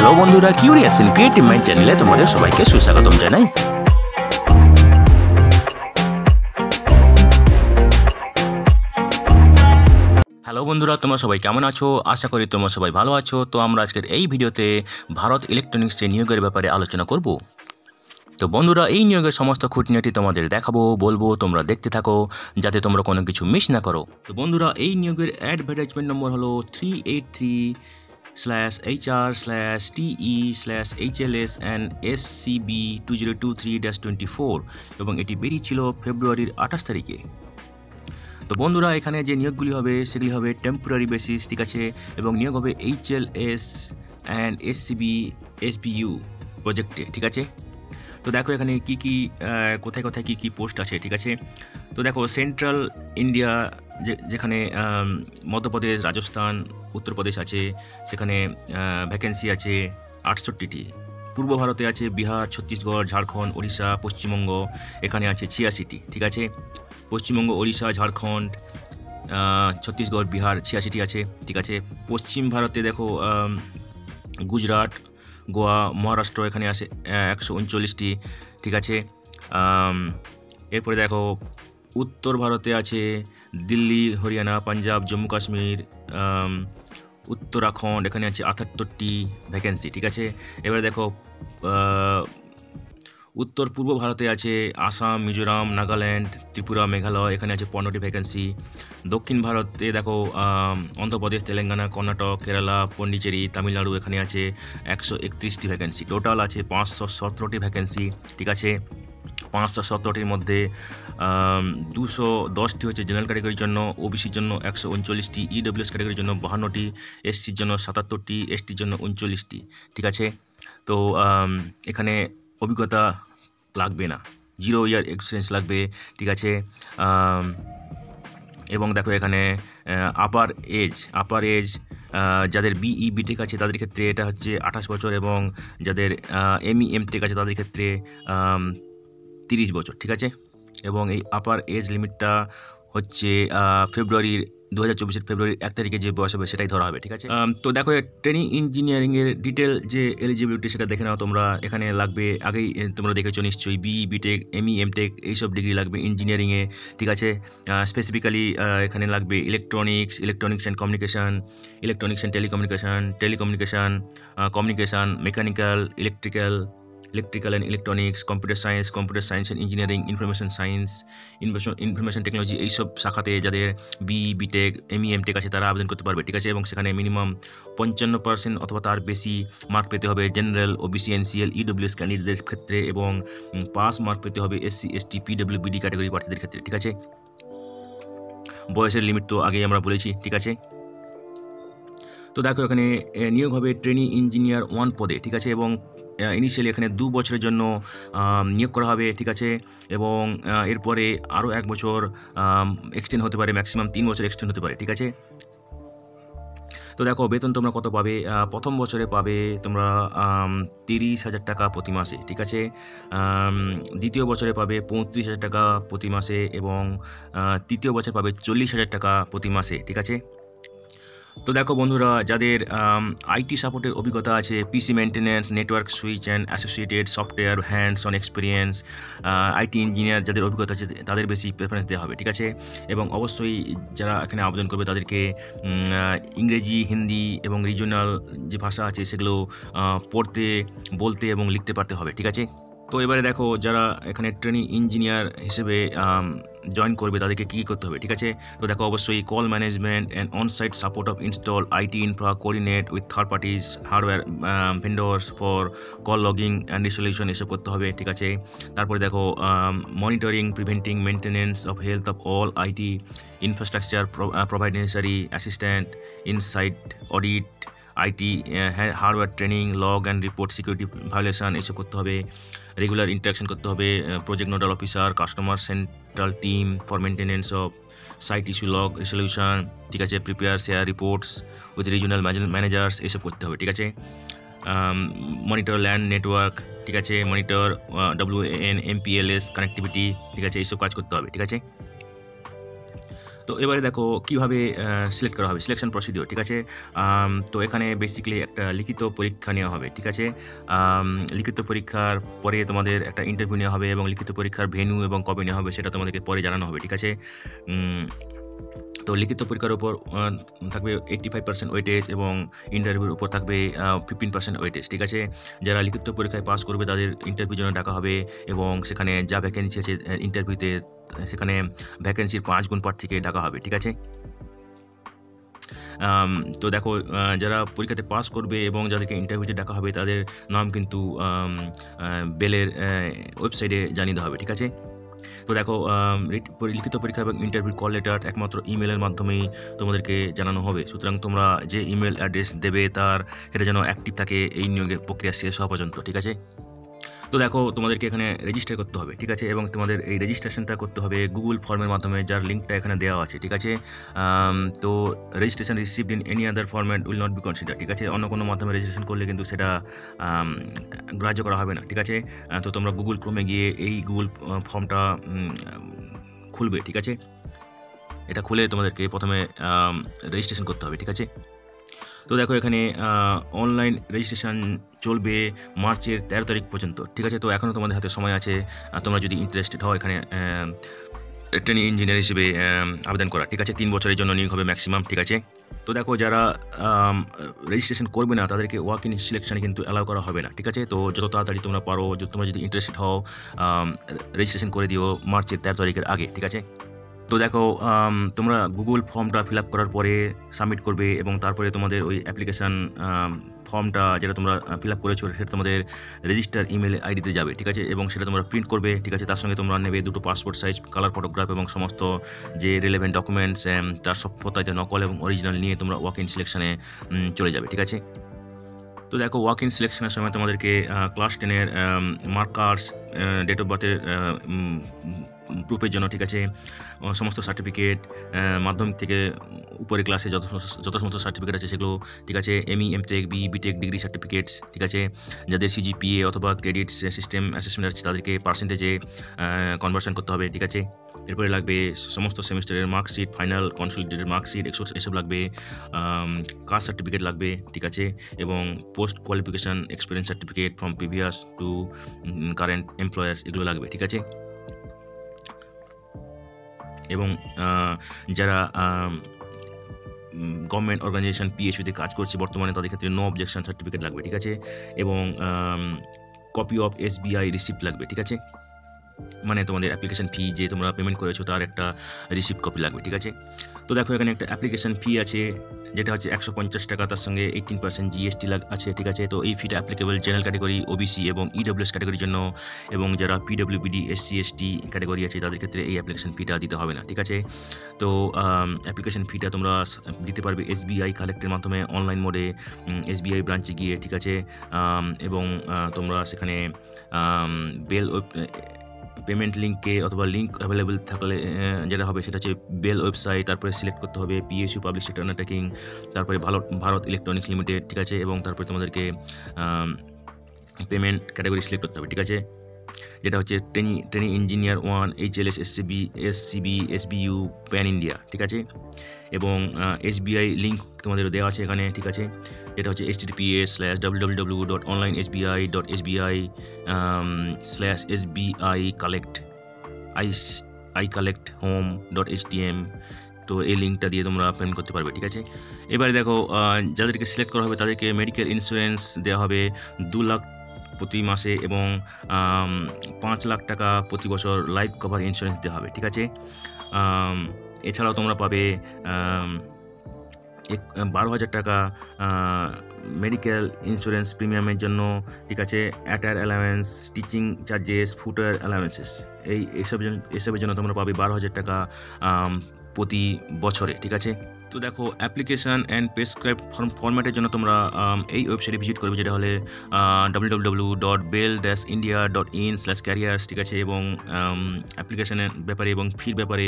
Hello বন্ধুরা, curious in creative mind চ্যানেলে তোমাদের সবাইকে সুস্বাগতম জানাই। হ্যালো বন্ধুরা, তোমরা সবাই কেমন আছো? আশা করি তোমরা সবাই ভালো আছো। তো আমরা আজকের এই ভিডিওতে ভারত ইলেকট্রনিক্সে নিয়োগের ব্যাপারে আলোচনা করব। তো বন্ধুরা, এই নিয়োগের সমস্ত খুঁটিনাটি তোমাদের দেখাবো, বলবো, তোমরা দেখতে থাকো যাতে তোমরা কোনো কিছু মিস না করো। তো বন্ধুরা, এই নিয়োগের অ্যাডভার্টাইজমেন্ট নম্বর হলো 383/HR/TE/HLS&SCB2023-24 এবং এটি বেরিয়েছিল ফেব্রুয়ারির 28 তারিখে। তো বন্ধুরা, এখানে যে নিয়োগগুলি হবে সেগুলি হবে টেম্পোরারি বেসিস, ঠিক আছে, এবং নিয়োগ হবে HLS অ্যান্ড SCB SBU প্রজেক্টে, ঠিক আছে। তো দেখো এখানে কোথায় কোথায় কী পোস্ট আছে, ঠিক আছে। তো দেখো সেন্ট্রাল ইন্ডিয়া যেখানে মধ্যপ্রদেশ, রাজস্থান, উত্তরপ্রদেশ আছে, সেখানে ভ্যাকেন্সি আছে 68টি। পূর্ব ভারতে আছে বিহার, ছত্তিশগড়, ঝাড়খণ্ড, ওড়িশা, পশ্চিমবঙ্গ, এখানে আছে 86টি, ঠিক আছে। পশ্চিমবঙ্গ, ওড়িশা, ঝাড়খণ্ড, ছত্তিশগড়, বিহার 86টি আছে, ঠিক আছে। পশ্চিম ভারতে দেখো গুজরাট, গোয়া, মহারাষ্ট্র, এখানে আছে 139টি, ঠিক আছে। এরপরে দেখো উত্তর ভারতে আছে দিল্লি, হরিয়ানা, পাঞ্জাব, জম্মু কাশ্মীর, উত্তরাখণ্ড, এখানে আছে 78টি ভ্যাকেন্সি, ঠিক আছে। এবারে দেখো উত্তর পূর্ব ভারতে আছে আসাম, মিজোরাম, নাগাল্যান্ড, ত্রিপুরা, মেঘালয়, এখানে আছে 15টি ভ্যাকেন্সি। দক্ষিণ ভারতে দেখো অন্ধ্রপ্রদেশ, তেলেঙ্গানা, কর্ণাটক, কেরালা, পন্ডিচেরি, তামিলনাড়ু, এখানে আছে 131টি ভ্যাকেন্সি। টোটাল আছে 517টি ভ্যাকেন্সি, ঠিক আছে। 517টির মধ্যে 210টি হচ্ছে জেনারেল ক্যাটাগরির জন্য, ওবিসির জন্য 139টি, ইডব্লিউএস ক্যাটাগরির জন্য 52টি, এসসির জন্য 77টি, এসটির জন্য 39টি, ঠিক আছে। তো এখানে অভিজ্ঞতা লাগবে না, 0 ইয়ার এক্সপিরিয়েন্স লাগবে, ঠিক আছে। এবং দেখো এখানে আপার এজ যাদের বিই বিটেক আছে তাদের ক্ষেত্রে এটা হচ্ছে 28 বছর, এবং যাদের এমই এমটেক আছে তাদের ক্ষেত্রে 30 বছর, ঠিক আছে। এবং এই আপার এজ লিমিটটা হচ্ছে 2024 ফেব্রুয়ারির 1 তারিখে যে বয়স হবে সেটাই ধরা হবে, ঠিক আছে। তো দেখো ট্রেনিং ইঞ্জিনিয়ারিংয়ের ডিটেল যে এলিজিবিলিটি সেটা দেখে নাও তোমরা। এখানে লাগবে, আগেই তোমরা দেখেছো নিশ্চয়ই, বিই বিটেক, এমই এমটেক এইসব ডিগ্রি লাগবে ইঞ্জিনিয়ারিংয়ে, ঠিক আছে। স্পেসিফিক্যালি এখানে লাগবে electronics and communication, electronics and telecommunication, communication, mechanical, electrical and electronics, computer science and engineering, information technology, এইসব শাখাতে যাদের বিই বিটেক, এমই এমটেক আছে তারা আবেদন করতে পারবে, ঠিক আছে। এবং সেখানে মিনিমাম 55% অথবা তার বেশি মার্ক পেতে হবে জেনারেল, ওবিসি, এনসিএল, ইডব্লিউএস ক্যান্ডিডেটদের ক্ষেত্রে, এবং পাস মার্ক পেতে হবে এসসি, এসটি, পিডব্লিউবিডি ক্যাটাগরি প্রার্থীদের ক্ষেত্রে, ঠিক আছে। বয়সের লিমিট তো আগেই আমরা বলেছি, ঠিক আছে। তো দেখো এখানে নিয়োগ হবে ট্রেনি ইঞ্জিনিয়ার 1 পদে, ঠিক আছে। এবং ইনিশিয়ালি এখানে 2 বছরের জন্য নিয়োগ করা হবে, ঠিক আছে। এবং এরপরে আরও 1 বছর এক্সটেন্ড হতে পারে, ম্যাক্সিমাম 3 বছর এক্সটেন্ড হতে পারে, ঠিক আছে। তো দেখো বেতন তোমরা কত পাবে। প্রথম বছরে পাবে তোমরা 30,000 টাকা প্রতি মাসে, ঠিক আছে। দ্বিতীয় বছরে পাবে 35,000 টাকা প্রতি মাসে, এবং তৃতীয় বছরে পাবে 40,000 টাকা প্রতি মাসে, ঠিক আছে। তো দেখো বন্ধুরা, যাদের আইটি সাপোর্টের অভিজ্ঞতা আছে, PC maintenance, network switch and associated software, hands on experience, IT engineer যাদের অভিজ্ঞতা আছে তাদের বেশি প্রেফারেন্স দেওয়া হবে, ঠিক আছে। এবং অবশ্যই যারা এখানে আবেদন করবে তাদেরকে ইংরেজি, হিন্দি এবং রিজনাল যে ভাষা আছে সেগুলো পড়তে, বলতে এবং লিখতে পারতে হবে, ঠিক আছে। তো এবারে দেখো যারা এখানে ট্রেনিং ইঞ্জিনিয়ার হিসেবে জয়েন করবে তাদেরকে কী করতে হবে, ঠিক আছে। তো দেখো অবশ্যই call management and onsite support of install IT infra, coordinate with third parties hardware vendors for call logging and resolution এসব করতে হবে, ঠিক আছে। তারপরে দেখো monitoring, preventing, maintenance of health of all IT infrastructure, provide necessary assistant, insight audit, IT hardware training, log and report, security violation এসব করতে হবে। রেগুলার ইন্টারাকশন করতে হবে project nodal officer, customer central team for maintenance of site issue log রেসলিউশন, ঠিক আছে। Prepare share reports with regional managers এসব করতে হবে, ঠিক আছে। মনিটর ল্যান্ড নেটওয়ার্ক, ঠিক আছে। মনিটর WAN MPLS কানেক্টিভিটি, ঠিক আছে, এইসব কাজ করতে হবে, ঠিক আছে। তো এবারে দেখো কীভাবে সিলেক্ট করা হবে, সিলেকশন প্রসিডিওর, ঠিক আছে। তো এখানে বেসিক্যালি একটা লিখিত পরীক্ষা নেওয়া হবে, ঠিক আছে। লিখিত পরীক্ষার পরে তোমাদের একটা ইন্টারভিউ নেওয়া হবে এবং লিখিত পরীক্ষার ভেন্যু এবং কবে নেওয়া হবে সেটা তোমাদেরকে পরে জানানো হবে, ঠিক আছে। তো লিখিত পরীক্ষার উপর থাকবে 85% ওয়েটেজ এবং ইন্টারভিউর উপর থাকবে 15% ওয়েটেজ, ঠিক আছে। যারা লিখিত পরীক্ষায় পাস করবে তাদের ইন্টারভিউর জন্য ডাকা হবে এবং সেখানে যা ভ্যাকেন্সি আছে ইন্টারভিউতে সেখানে ভ্যাকেন্সির 5 গুণ প্রার্থীকে ডাকা হবে, ঠিক আছে। তো দেখো যারা পরীক্ষাতে পাস করবে এবং যাদেরকে ইন্টারভিউতে ডাকা হবে তাদের নাম কিন্তু বেলের ওয়েবসাইটে জানিয়ে দেওয়া হবে, ঠিক আছে। তো দেখো লিখিত পরীক্ষা এবং ইন্টারভিউ কল লেটার একমাত্র ইমেলের মাধ্যমেই তোমাদেরকে জানানো হবে। সুতরাং তোমরা যে ইমেল অ্যাড্রেস দেবে সেটা যেন অ্যাক্টিভ থাকে এই নিয়োগের প্রক্রিয়া শেষ হওয়া পর্যন্ত, ঠিক আছে। তো দেখো তোমাদেরকে এখানে রেজিস্টার করতে হবে, ঠিক আছে, এবং তোমাদের এই রেজিস্ট্রেশনটা করতে হবে গুগল ফর্মের মাধ্যমে, যার লিঙ্কটা এখানে দেওয়া আছে, ঠিক আছে। তো registration received in any other format will not be consider, ঠিক আছে। অন্য কোনো মাধ্যমে রেজিস্ট্রেশন করলে কিন্তু সেটা গ্রাহ্য করা হবে না, ঠিক আছে। তো তোমরা গুগল ক্রোমে গিয়ে এই গুগল ফর্মটা খুলবে, ঠিক আছে। এটা খুলে তোমাদেরকে প্রথমে রেজিস্ট্রেশন করতে হবে, ঠিক আছে। তো দেখো এখানে অনলাইন রেজিস্ট্রেশন চলবে মার্চের 13 তারিখ পর্যন্ত, ঠিক আছে। তো এখনও তোমাদের হাতে সময় আছে, তোমরা যদি ইন্টারেস্টেড হও এখানে ট্রেনিং ইঞ্জিনিয়ার হিসেবে আবেদন করা, ঠিক আছে। 3 বছরের জন্য নিয়োগ হবে ম্যাক্সিমাম, ঠিক আছে। তো দেখো যারা রেজিস্ট্রেশন করবে না তাদেরকে ওয়াক ইন সিলেকশনে কিন্তু অ্যালাউ করা হবে না, ঠিক আছে। তো যত তাড়াতাড়ি তোমরা পারো, তোমরা যদি ইন্টারেস্টেড হও রেজিস্ট্রেশন করে দিও মার্চের 13 তারিখের আগে, ঠিক আছে। তো দেখো তোমরা গুগল ফর্মটা ফিল আপ করার পরে সাবমিট করবে এবং তারপরে তোমাদের ওই অ্যাপ্লিকেশান ফর্মটা যেটা তোমরা ফিল আপ করেছো সেটা তোমাদের রেজিস্টার ইমেল আইডিতে যাবে, ঠিক আছে, এবং সেটা তোমরা প্রিন্ট করবে, ঠিক আছে। তার সঙ্গে তোমরা নেবে 2টো পাসপোর্ট সাইজ কালার ফটোগ্রাফ এবং সমস্ত যে রিলেভেন্ট ডকুমেন্টস তার সত্যতায় নকল এবং অরিজিনাল নিয়ে তোমরা ওয়াক ইন সিলেকশনে চলে যাবে, ঠিক আছে। তো দেখো ওয়াক ইন সিলেকশনের সময় তোমাদেরকে ক্লাস 10-এর মার্কার্স, ডেট অফ বার্থের প্রুফের জন্য, ঠিক আছে, সমস্ত সার্টিফিকেট মাধ্যমিক থেকে উপরে ক্লাসে যত সমস্ত সার্টিফিকেট আছে সেগুলো, ঠিক আছে। ME, MTech, BTech degree certificates, ঠিক আছে। যাদের সিজিপিএ অথবা ক্রেডিট সিস্টেম অ্যাসেসমেন্ট আছে তাদেরকে পার্সেন্টেজে কনভার্সন করতে হবে, ঠিক আছে। এরপরে লাগবে সমস্ত সেমিস্টারের মার্কশিট, ফাইনাল কনসলিডেটেড মার্কশিট এসব লাগবে, কাস্ট সার্টিফিকেট লাগবে, ঠিক আছে, এবং post qualification experience certificate from previous to current employers এগুলো লাগবে, ঠিক আছে। এবং যারা গভর্নমেন্ট অর্গানাইজেশন পিএসইউতে কাজ করছে বর্তমানে তাদের ক্ষেত্রে নো অবজেকশন সার্টিফিকেট লাগবে, ঠিক আছে, এবং কপি অফ এসবিআই রিসিপ্ট লাগবে, ঠিক আছে। মানে তোমাদের অ্যাপ্লিকেশন ফি যে তোমরা পেমেন্ট করেছো তার একটা রিসিপ্ট কপি লাগবে, ঠিক আছে। তো দেখো এখানে একটা অ্যাপ্লিকেশন ফি আছে যেটা হচ্ছে 150 টাকা, তার সঙ্গে 18% জিএসটি আছে, ঠিক আছে। তো এই ফিটা অ্যাপ্লিকেবল জেনারেল ক্যাটাগরি, ওবিসি এবং ইডব্লিউএস ক্যাটাগরির জন্য, এবং যারা পিডব্লিউবিডি, এসসি, এসটি ক্যাটাগরি আছে তাদের ক্ষেত্রে এই অ্যাপ্লিকেশন ফিটা দিতে হবে না, ঠিক আছে। তো অ্যাপ্লিকেশন ফিটা তোমরা দিতে পারবে এসবিআই কালেক্টের মাধ্যমে অনলাইন মোডে এসবিআই ব্রাঞ্চে গিয়ে, ঠিক আছে। এবং তোমরা সেখানে বেল পেমেন্ট লিঙ্কে অথবা লিঙ্ক অ্যাভেলেবেল থাকলে যেটা হবে সেটা হচ্ছে বেল ওয়েবসাইট, তারপরে সিলেক্ট করতে হবে পিএসইউ পাবলিক সেক্টর আন্ডারটেকিং, তারপরে ভারত ইলেকট্রনিক্স লিমিটেড, ঠিক আছে, এবং তারপরে তোমাদেরকে পেমেন্ট ক্যাটাগরি সিলেক্ট করতে হবে, ঠিক আছে, যেটা হচ্ছে training engineer 1, HLS, SCB, SBU, pan India, ঠিক আছে। এবং এসবিআই লিঙ্ক তোমাদের দেওয়া আছে এখানে, ঠিক আছে। এটা হচ্ছে https://www.onlinesbi.sbi/icollecthome.htm। তো এই লিঙ্কটা দিয়ে তোমরা পেমেন্ট করতে পারবে, ঠিক আছে। এবারে দেখো যাদেরকে সিলেক্ট করা হবে তাদেরকে মেডিকেল ইন্স্যুরেন্স দেওয়া হবে 2 লাখ প্রতি মাসে এবং 5 লাখ টাকা প্রতি বছর লাইফ কভার ইন্স্যুরেন্স দেওয়া হবে, ঠিক আছে। এছাড়াও তোমরা পাবে 12,000 টাকা মেডিকেল ইন্স্যুরেন্স প্রিমিয়ামের জন্য, ঠিক আছে, অ্যাটায়ার অ্যালাউয়েন্স, টিচিং চার্জেস, ফুটার অ্যালাউয়েন্সেস এসবের জন্য তোমরা পাবে 12,000 টাকা প্রতি বছরে, ঠিক আছে। তো দেখো অ্যাপ্লিকেশান অ্যান্ড প্রেসক্রাইব ফরম্যাটের জন্য তোমরা এই ওয়েবসাইটে ভিজিট করবে, যেটা হলে www.bell-india.in/careers, ঠিক আছে। এবং অ্যাপ্লিকেশানের ব্যাপারে এবং ফির ব্যাপারে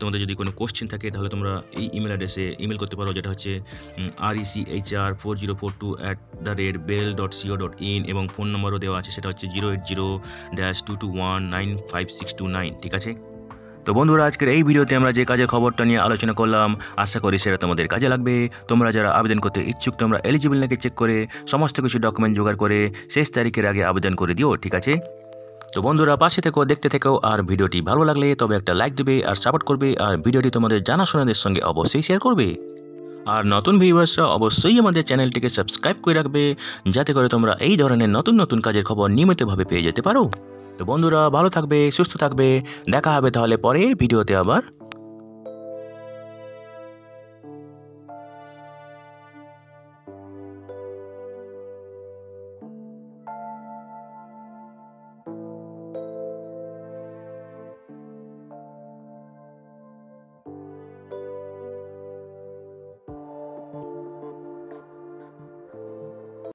তোমাদের যদি কোনো কোশ্চেন থাকে তাহলে তোমরা এই ইমেল অ্যাড্রেসে ইমেল করতে পারো, যেটা হচ্ছে rechr4042@bell.co.in, এবং ফোন নম্বরও দেওয়া আছে, সেটা হচ্ছে 080-221-95629, ঠিক আছে। তো বন্ধুরা, আজকের এই ভিডিওতে আমরা যে কাজের খবরটা নিয়ে আলোচনা করলাম, আশা করি সেটা তোমাদের কাজে লাগবে। তোমরা যারা আবেদন করতে ইচ্ছুক, তোমরা এলিজিবল নাকি চেক করে সমস্ত কিছু ডকুমেন্ট জোগাড় করে শেষ তারিখের আগে আবেদন করে দিও, ঠিক আছে? তো বন্ধুরা, পাশে থেকো, দেখতে থেকো, আর ভিডিওটি ভালো লাগলে তবে একটা লাইক দেবে আর সাপোর্ট করবে, আর ভিডিওটি তোমাদের জানাশোনাদের সঙ্গে অবশ্যই শেয়ার করবে। আর নতুন ভিউয়ার্সরা অবশ্যই আমাদের চ্যানেলটিকে সাবস্ক্রাইব করে রাখবে, যাতে করে তোমরা এই ধরনের নতুন নতুন কাজের খবর নিয়মিতভাবে পেয়ে যেতে পারো। তো বন্ধুরা, ভালো থাকবে, সুস্থ থাকবে, দেখা হবে তাহলে পরের ভিডিওতে আবার।